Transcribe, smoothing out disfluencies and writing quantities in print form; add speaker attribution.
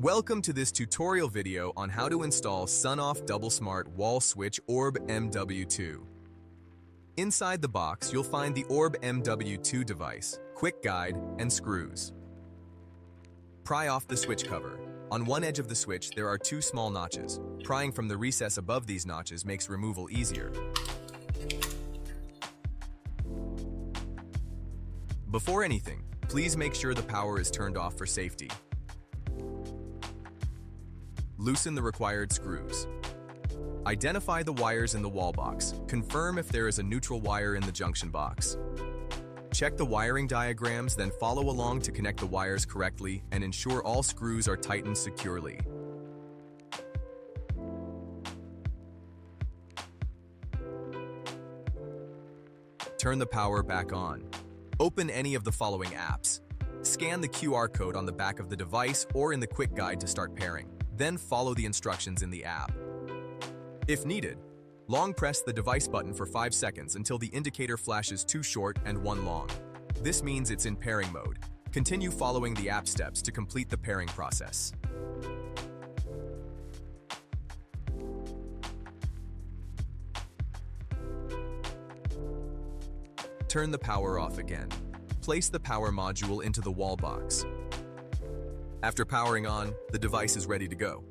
Speaker 1: Welcome to this tutorial video on how to install SONOFF Double Smart Wall Switch Orb-MW2. Inside the box, you'll find the Orb-MW2 device, quick guide, and screws. Pry off the switch cover. On one edge of the switch, there are two small notches. Prying from the recess above these notches makes removal easier. Before anything, please make sure the power is turned off for safety. Loosen the required screws. Identify the wires in the wall box. Confirm if there is a neutral wire in the junction box. Check the wiring diagrams, then follow along to connect the wires correctly and ensure all screws are tightened securely. Turn the power back on. Open any of the following apps. Scan the QR code on the back of the device or in the quick guide to start pairing. Then follow the instructions in the app. If needed, long press the device button for 5 seconds until the indicator flashes 2 short and 1 long. This means it's in pairing mode. Continue following the app steps to complete the pairing process. Turn the power off again. Place the power module into the wall box. After powering on, the device is ready to go.